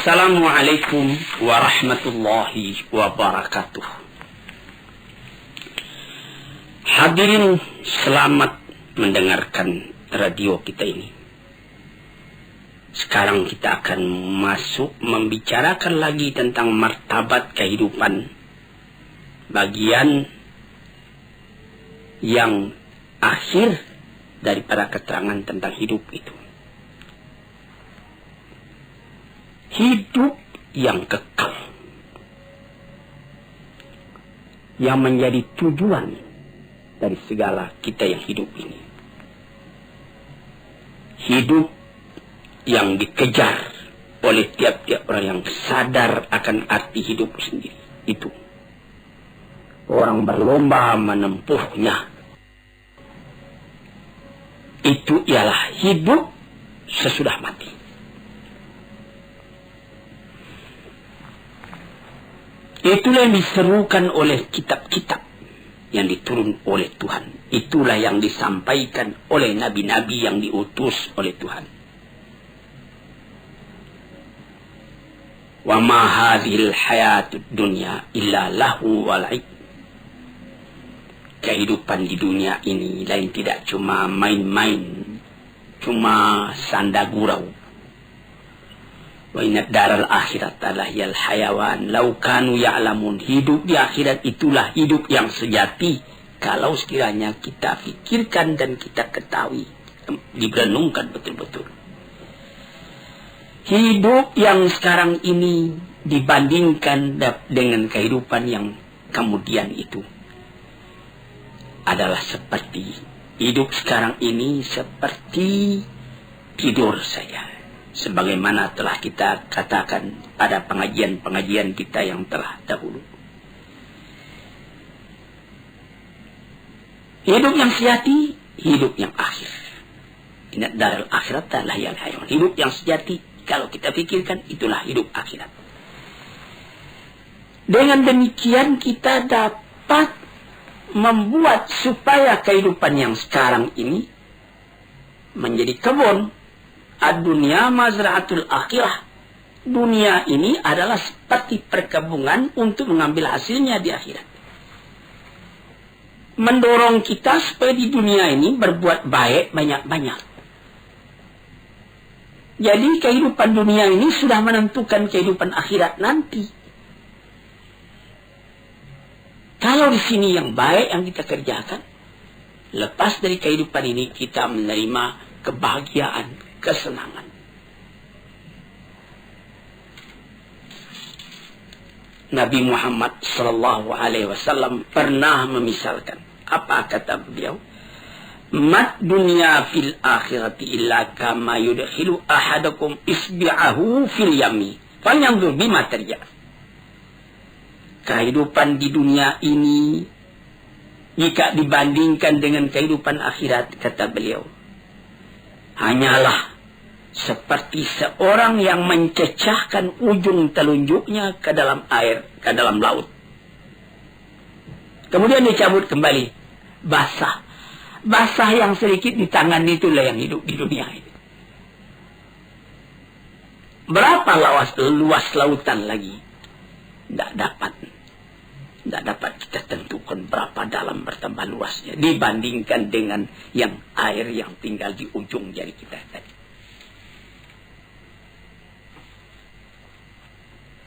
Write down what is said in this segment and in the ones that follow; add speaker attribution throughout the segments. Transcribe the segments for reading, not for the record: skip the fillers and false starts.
Speaker 1: Assalamualaikum warahmatullahi wabarakatuh. Hadirin, selamat mendengarkan radio kita ini. Sekarang kita akan masuk membicarakan lagi tentang martabat kehidupan, bagian yang akhir daripada keterangan tentang hidup itu. Hidup yang kekal, yang menjadi tujuan dari segala kita yang hidup ini. Hidup yang dikejar oleh tiap-tiap orang yang sadar akan arti hidup sendiri. Itu orang berlomba menempuhnya. Itu ialah hidup sesudah mati. Itulah yang diserukan oleh kitab-kitab yang diturun oleh Tuhan. Itulah yang disampaikan oleh nabi-nabi yang diutus oleh Tuhan. Wa ma hadhil hayatud dunya illa lahu wa la'ib. Kehidupan di dunia ini lain tidak cuma main-main, cuma sanda gurau. Wa inna daral akhirat lahiyal hayawan law kanu ya'lamun. Hidup di akhirat itulah hidup yang sejati kalau sekiranya kita fikirkan dan kita ketahui, direnungkan betul-betul. Hidup yang sekarang ini dibandingkan dengan kehidupan yang kemudian itu adalah seperti hidup sekarang ini seperti tidur saja. Sebagaimana telah kita katakan pada pengajian-pengajian kita yang telah dahulu. Hidup yang sejati, hidup yang akhir. Inna daral akhirat lahiyal hayawan. Hidup yang sejati, kalau kita pikirkan, itulah hidup akhirat. Dengan demikian kita dapat membuat supaya kehidupan yang sekarang ini menjadi kebun. Ad-dunya mazra'atul akhirah. Dunia ini adalah seperti perkebunan untuk mengambil hasilnya di akhirat. Mendorong kita supaya di dunia ini berbuat baik banyak-banyak. Jadi kehidupan dunia ini sudah menentukan kehidupan akhirat nanti. Kalau di sini yang baik yang kita kerjakan, lepas dari kehidupan ini kita menerima kebahagiaan, kesenangan. Nabi Muhammad sallallahu alaihi wasallam pernah memisalkan. Apa kata beliau? Mat dunya fil akhirati illa kama yudkhilu ahadakum isbi'ahu fil yami. Falyanzur bima tarja. Kehidupan di dunia ini jika dibandingkan dengan kehidupan akhirat, kata beliau, hanyalah seperti seorang yang mencecahkan ujung telunjuknya ke dalam air, ke dalam laut. Kemudian dicabut kembali. Basah. Basah yang sedikit di tangan itulah yang hidup di dunia ini. Berapa luas lautan lagi? Tidak dapat kita tentukan berapa dalam bertambah luasnya dibandingkan dengan yang air yang tinggal di ujung jari kita tadi.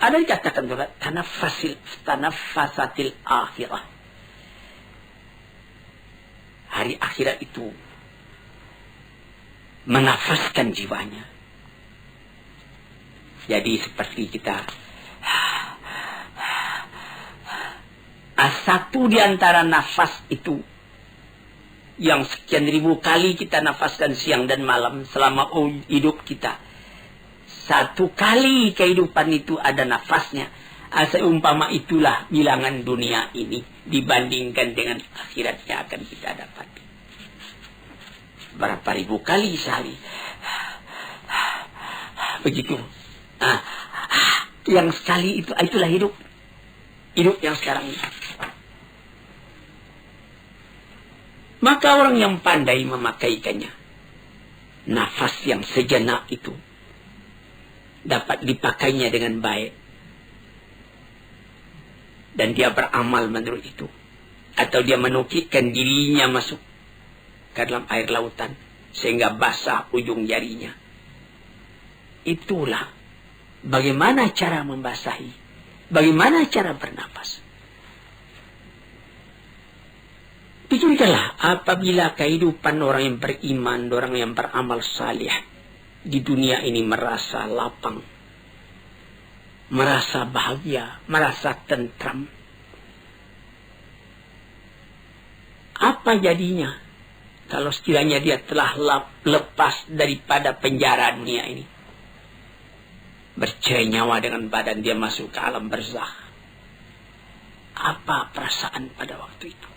Speaker 1: Ada dikatakan juga tanaffasatil akhirah. Hari akhirat itu menafaskan jiwanya. Jadi seperti kita satu di antara nafas itu yang sekian ribu kali kita nafaskan siang dan malam selama hidup kita. Satu kali kehidupan itu ada nafasnya. Seumpama itulah bilangan dunia ini dibandingkan dengan akhirat yang akan kita dapati. Berapa ribu kali sehari. Begitu. Yang sekali itulah hidup. Hidup yang sekarang ini. Maka orang yang pandai memakaikannya, nafas yang sejenak itu, dapat dipakainya dengan baik. Dan dia beramal menurut itu. Atau dia menukikkan dirinya masuk ke dalam air lautan. Sehingga basah ujung jarinya. Itulah bagaimana cara membasahi. Bagaimana cara bernapas. Pikirkanlah apabila kehidupan orang yang beriman, orang yang beramal salih di dunia ini merasa lapang, merasa bahagia, merasa tentram. Apa jadinya kalau sekiranya dia telah lepas daripada penjara dunia ini? Bercerai nyawa dengan badan dia masuk ke alam barzakh. Apa perasaan pada waktu itu?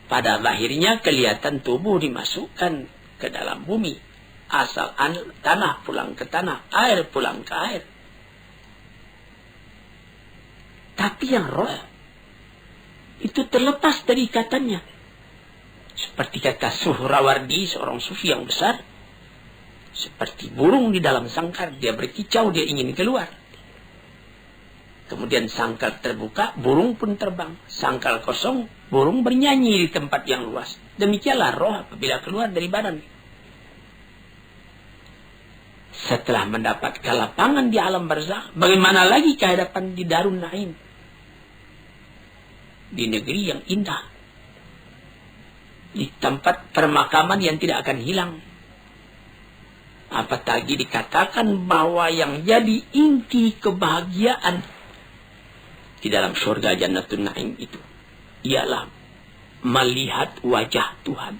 Speaker 1: Pada akhirnya kelihatan tubuh dimasukkan ke dalam bumi. Asal tanah pulang ke tanah, air pulang ke air. Tapi yang roh itu terlepas dari ikatannya. Seperti kata Suhrawardi, seorang sufi yang besar. Seperti burung di dalam sangkar, dia berkicau, dia ingin keluar. Kemudian sangkar terbuka, burung pun terbang. Sangkar kosong, burung bernyanyi di tempat yang luas. Demikianlah roh apabila keluar dari badan. Setelah mendapat kelapangan di alam barzakh, bagaimana lagi kehadapan di Darun Naim? Di negeri yang indah. Di tempat permakaman yang tidak akan hilang. Apatagi dikatakan bahwa yang jadi inti kebahagiaan di dalam surga Jannatul Naim itu ialah melihat wajah Tuhan.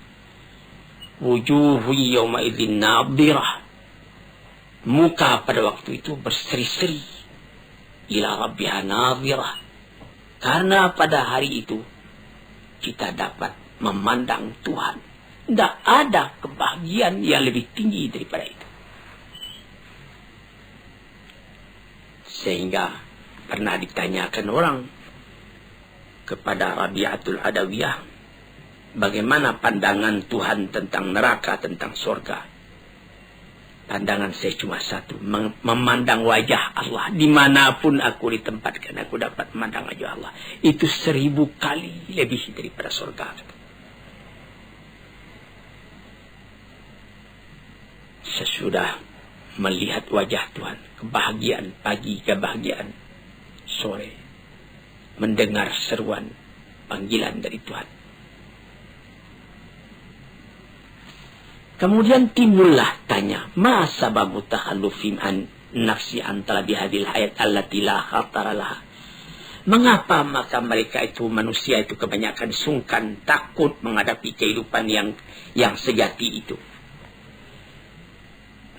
Speaker 1: Wujuhu yawma idzin nadhirah. Muka pada waktu itu berseri-seri. Ila rabbiha nadhirah. Karena pada hari itu kita dapat memandang Tuhan. Tidak ada kebahagiaan yang lebih tinggi daripada itu. Sehingga pernah ditanyakan orang kepada Rabi'atul Adawiyah, bagaimana pandangan Tuhan tentang neraka, tentang surga. Pandangan saya cuma satu, memandang wajah Allah. Dimanapun aku ditempatkan, aku dapat memandang wajah Allah. Itu 1000 kali lebih daripada surga. Sesudah melihat wajah Tuhan, kebahagiaan pagi, kebahagiaan sore, mendengar seruan panggilan dari Tuhan. Kemudian timbullah tanya, ma sababu takhallufin an nafsi an talabi hadhil hayat allati la khatara laha. Mengapa maka mereka itu, manusia itu kebanyakan sungkan, takut menghadapi kehidupan yang sejati itu?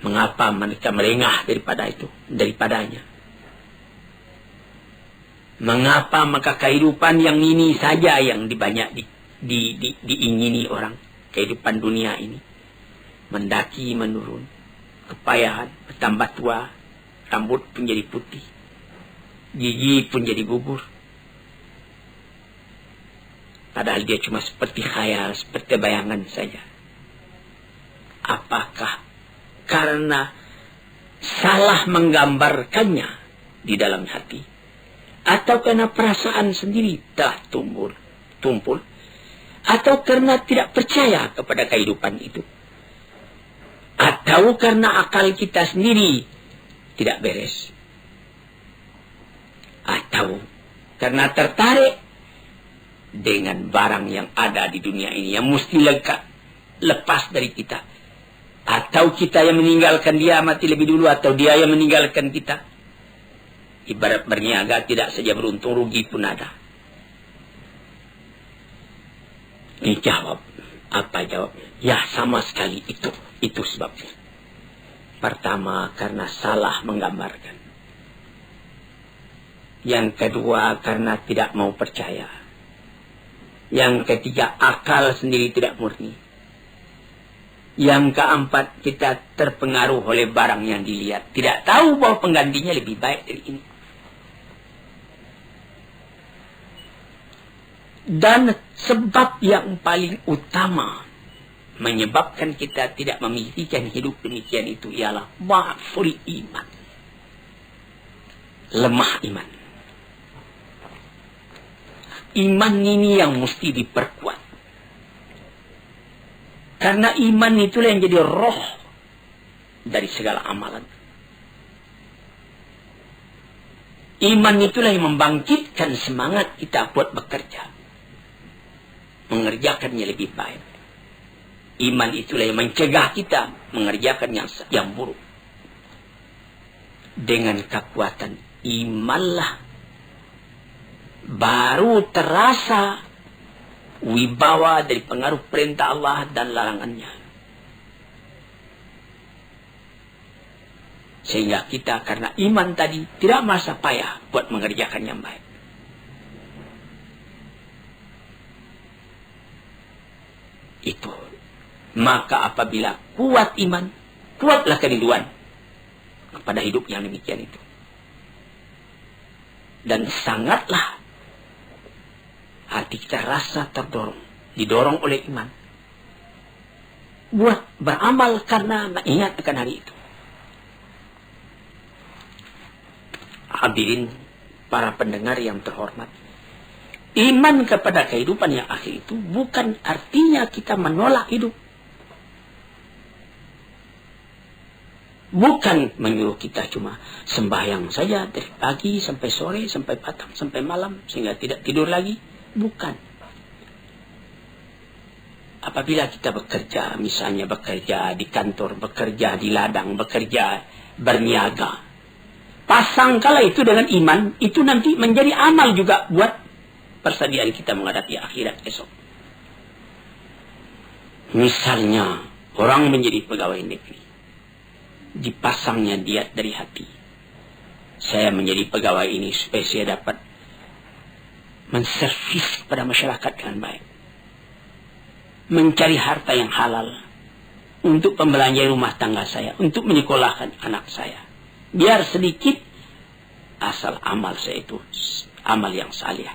Speaker 1: Mengapa mereka merengah daripadanya? Mengapa maka kehidupan yang ini saja yang banyak diingini orang, kehidupan dunia ini? Mendaki menurun, kepayahan, bertambah tua, rambut pun jadi putih, gigi pun jadi gugur. Padahal dia cuma seperti khayal, seperti bayangan saja. Apakah karena salah menggambarkannya di dalam hati, atau karena perasaan sendiri telah tumpul, atau karena tidak percaya kepada kehidupan itu, atau karena akal kita sendiri tidak beres, atau karena tertarik dengan barang yang ada di dunia ini yang mesti lepas dari kita, atau kita yang meninggalkan dia mati lebih dulu, atau dia yang meninggalkan kita. Ibarat berniaga, tidak saja beruntung, rugi pun ada. Ini jawab. Apa jawabnya? Ya, sama sekali itu sebabnya. Pertama, karena salah menggambarkan. Yang kedua, karena tidak mau percaya. Yang ketiga, akal sendiri tidak murni. Yang keempat, kita terpengaruh oleh barang yang dilihat. Tidak tahu bahwa penggantinya lebih baik dari ini. Dan sebab yang paling utama menyebabkan kita tidak memikirkan hidup demikian itu ialah dha'ful iman. Lemah iman. Iman ini yang mesti diperkuat. Karena iman itulah yang jadi roh dari segala amalan. Iman itulah yang membangkitkan semangat kita buat bekerja. Mengerjakannya lebih baik. Iman itulah yang mencegah kita mengerjakan yang buruk. Dengan kekuatan imanlah baru terasa wibawa dari pengaruh perintah Allah dan larangannya. Sehingga kita karena iman tadi tidak merasa payah buat mengerjakan yang baik. Itu. Maka apabila kuat iman, kuatlah kerinduan kepada hidup yang demikian itu. Dan sangatlah hati kita rasa terdorong, didorong oleh iman. Buat beramal karena ingat akan hari itu. Hadirin para pendengar yang terhormat. Iman kepada kehidupan yang akhir itu bukan artinya kita menolak hidup. Bukan menyuruh kita cuma sembahyang saja dari pagi sampai sore, sampai petang, sampai malam, sehingga tidak tidur lagi. Bukan. Apabila kita bekerja, misalnya bekerja di kantor, bekerja di ladang, bekerja berniaga, pasang kala itu dengan iman, itu nanti menjadi amal juga buat persediaan kita menghadapi akhirat esok. Misalnya, orang menjadi pegawai negeri, dipasangnya niat dari hati. Saya menjadi pegawai ini supaya saya dapat menservis kepada masyarakat dengan baik. Mencari harta yang halal untuk pembelanja rumah tangga saya, untuk menyekolahkan anak saya. Biar sedikit asal amal saya itu amal yang salih.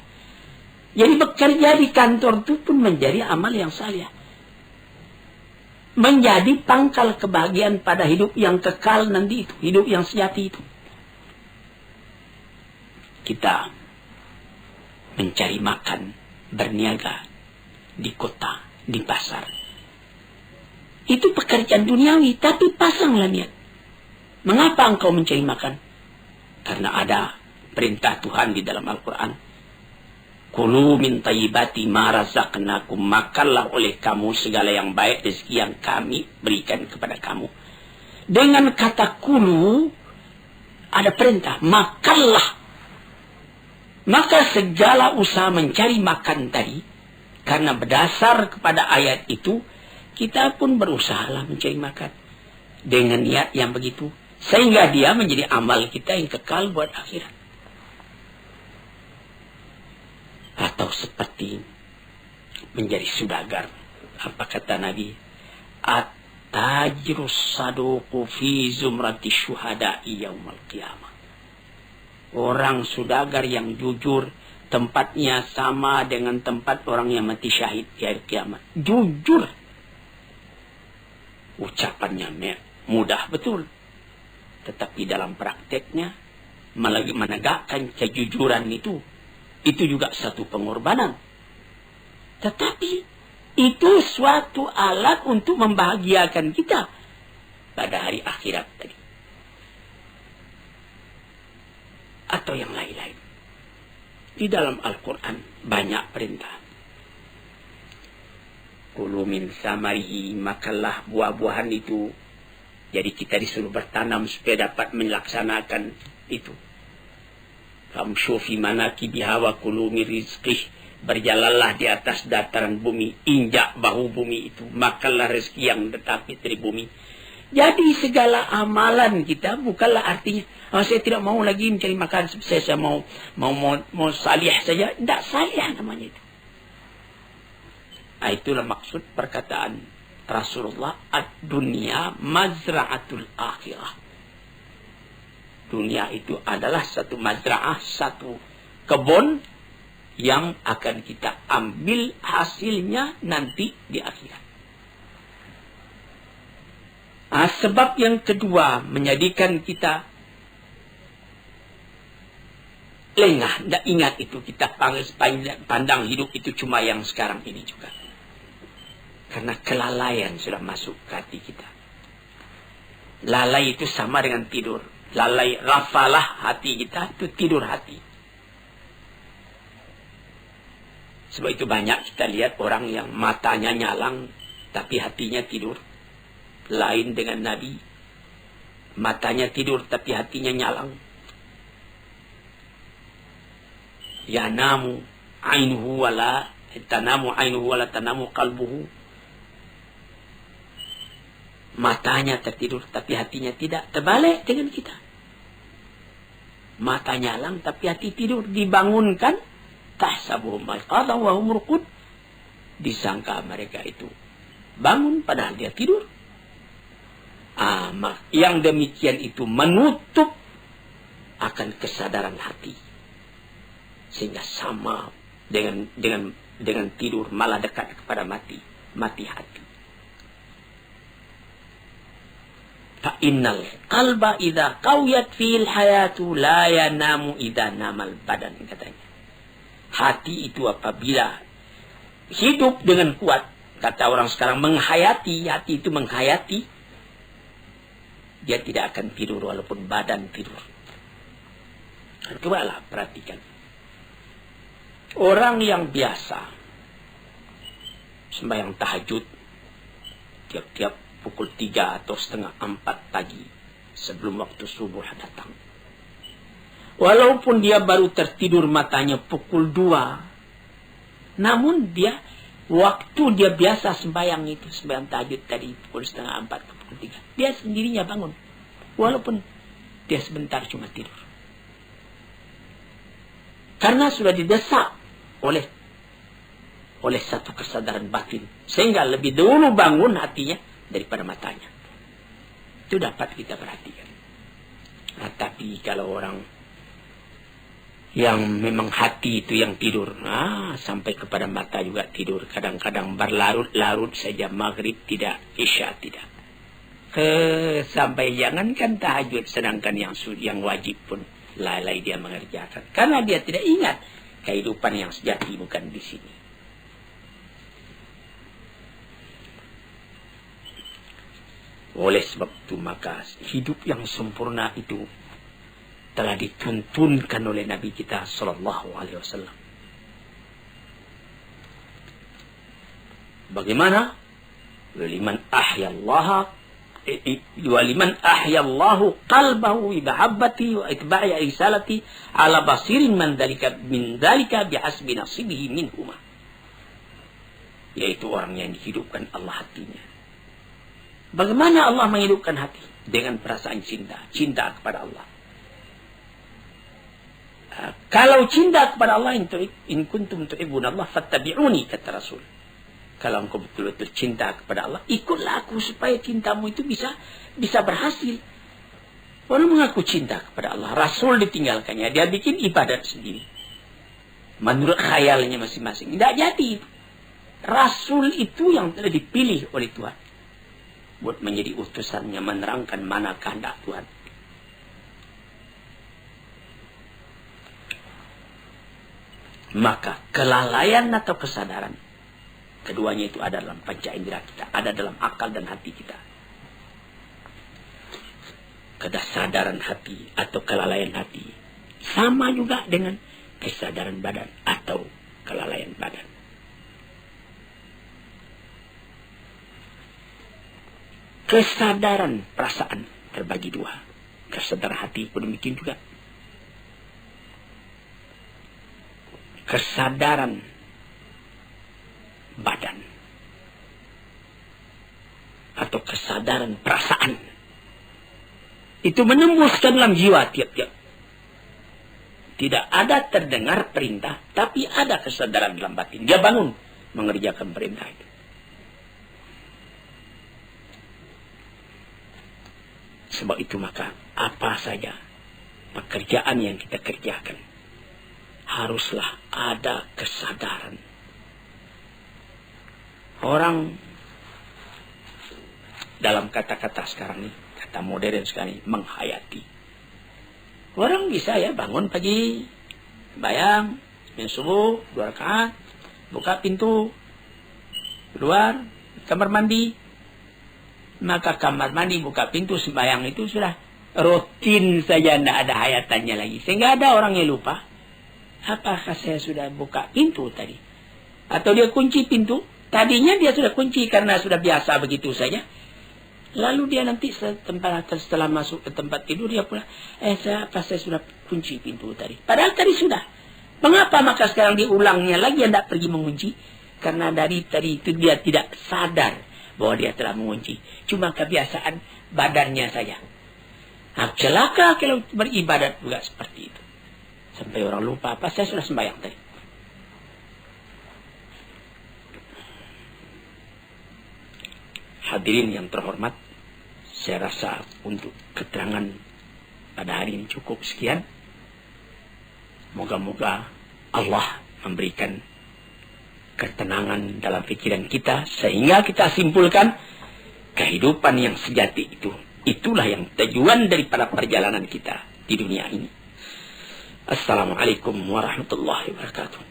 Speaker 1: Jadi bekerja di kantor itu pun menjadi amal yang salih. Menjadi pangkal kebahagiaan pada hidup yang kekal nanti itu, hidup yang sejati itu. Kita mencari makan, berniaga di kota, di pasar. Itu pekerjaan duniawi, tapi pasanglah niat. Mengapa engkau mencari makan? Karena ada perintah Tuhan di dalam Al-Quran. Kulu min tayyibati ma razaqnakum, makanlah oleh kamu segala yang baik rezeki yang kami berikan kepada kamu. Dengan kata kulu ada perintah, makanlah. Maka segala usaha mencari makan tadi, karena berdasar kepada ayat itu, kita pun berusahalah mencari makan dengan niat yang begitu, sehingga dia menjadi amal kita yang kekal buat akhirat. Atau seperti menjadi saudagar. Apa kata Nabi? At-tajirus saduqu fi zumrati syuhada'i yaumal qiyamah. Orang saudagar yang jujur, tempatnya sama dengan tempat orang yang mati syahid di hari kiamat. Jujur. Ucapannya mudah betul. Tetapi dalam prakteknya, menegakkan kejujuran itu juga satu pengorbanan. Tetapi itu suatu alat untuk membahagiakan kita pada hari akhirat tadi. Atau yang lain-lain. Di dalam Al-Quran banyak perintah. Kulu min samarihi, makanlah buah-buahan itu. Jadi kita disuruh bertanam supaya dapat melaksanakan itu. Famshu fi manakibiha wa kulu min rizqih, berjalanlah di atas dataran bumi, injak bahu bumi itu, makanlah rezeki yang tetapi dari bumi. Jadi segala amalan kita bukanlah artinya saya tidak mau lagi mencari makan, saya mau salih saja. Tidak salih namanya itu. Itulah maksud perkataan Rasulullah, ad-dunya mazra'atul akhirah. Dunia itu adalah satu mazra'ah, satu kebun yang akan kita ambil hasilnya nanti di akhirat. Sebab yang kedua menjadikan kita lengah, tidak ingat itu. Kita pandang hidup itu cuma yang sekarang ini juga. Karena kelalaian sudah masuk ke hati kita. Lalai itu sama dengan tidur. Lalai, rafalah hati kita, itu tidur hati. Sebab itu banyak kita lihat orang yang matanya nyalang, tapi hatinya tidur. Lain dengan Nabi. Matanya tidur, tapi hatinya nyalang. Yanamu ainuhu wala tanamu qalbuhu. Matanya tertidur, tapi hatinya tidak. Terbalik dengan kita. Mata nyalang, tapi hati tidur. Dibangunkan. Tahsabuhum aiqadhan wa hum ruqud. Disangka mereka itu bangun, padahal dia tidur. Yang demikian itu menutup akan kesadaran hati. Sehingga sama dengan tidur, malah dekat kepada mati hati. Fa innal qalba idza qawiyat fil hayatu la yanamu idza namal badan, katanya. Hati itu apabila hidup dengan kuat, kata orang sekarang menghayati, hati itu menghayati, dia tidak akan tidur walaupun badan tidur. Cobalah perhatikan. Orang yang biasa sembahyang tahajud tiap-tiap pukul 3 atau setengah 4 pagi sebelum waktu subuh datang. Walaupun dia baru tertidur matanya pukul 2, namun waktu dia biasa sembahyang itu, sembahyang tahajud tadi pukul setengah 4 ke pukul 3, dia sendirinya bangun. Walaupun dia sebentar cuma tidur. Karena sudah didesak oleh satu kesadaran batin. Sehingga lebih dulu bangun hatinya daripada matanya. Itu dapat kita perhatikan. Nah, tapi kalau orang yang memang hati itu yang tidur, sampai kepada mata juga tidur. Kadang-kadang berlarut-larut saja, maghrib tidak, isya tidak. Sampai jangankan tahajud, sedangkan yang wajib pun lalai dia mengerjakan. Karena dia tidak ingat kehidupan yang sejati bukan di sini. Oleh sebab itu maka hidup yang sempurna itu telah dituntunkan oleh Nabi kita sallallahu alaihi wasallam. Bagaimana? Waliman ahyallahu qalbahu bi mahabbati wa itba'i risalati ala basirin min dalika bihasbi nasibihi minhuma. Yaitu orang yang dihidupkan Allah hatinya. Bagaimana Allah menghidupkan hati? Dengan perasaan cinta kepada Allah. Kalau cinta kepada Allah, in kuntum tuhibbuna Allah fattabi'uni, kata Rasul. Kalau engkau betul-betul cinta kepada Allah, ikutlah aku supaya cintamu itu bisa berhasil. Orang mengaku cinta kepada Allah, Rasul ditinggalkannya, dia bikin ibadat sendiri. Menurut khayalnya masing-masing. Tidak jadi. Rasul itu yang telah dipilih oleh Tuhan buat menjadi utusannya, menerangkan mana kehendak Tuhan. Maka kelalaian atau kesadaran, keduanya itu ada dalam panca indera kita, ada dalam akal dan hati kita. Kesadaran hati atau kelalaian hati sama juga dengan kesadaran badan atau kelalaian badan. Kesadaran perasaan terbagi dua. Kesadaran hati pun demikian juga. Kesadaran badan atau kesadaran perasaan itu menembus ke dalam jiwa tiap-tiap. Tidak ada terdengar perintah, tapi ada kesadaran dalam batin. Dia bangun mengerjakan perintah itu. Sebab itu maka apa saja pekerjaan yang kita kerjakan, haruslah ada kesadaran. Orang dalam kata-kata sekarang ini, kata modern sekarang ini, menghayati. Orang bisa ya bangun pagi, bayang, subuh, 2 rakaat, buka pintu, keluar, kamar mandi. Maka kamar mandi, buka pintu, sembahyang itu sudah rutin saja, tidak ada hayatannya lagi. Sehingga ada orang yang lupa, apakah saya sudah buka pintu tadi? Atau dia kunci pintu, tadinya dia sudah kunci karena sudah biasa begitu saja. Lalu dia nanti setelah masuk ke tempat tidur, dia pula, saya sudah kunci pintu tadi. Padahal tadi sudah. Mengapa maka sekarang diulangnya lagi, tidak pergi mengunci? Karena dari tadi itu dia tidak sadar bahwa dia telah mengunci. Cuma kebiasaan badannya saja. Nah, celaka kalau beribadat juga seperti itu. Sampai orang lupa, apa saya sudah sembahyang tadi. Hadirin yang terhormat, saya rasa untuk keterangan pada hari ini cukup sekian. Moga-moga Allah memberikan ketenangan dalam pikiran kita, sehingga kita simpulkan kehidupan yang sejati itu. Itulah yang tujuan daripada perjalanan kita di dunia ini. Assalamualaikum warahmatullahi wabarakatuh.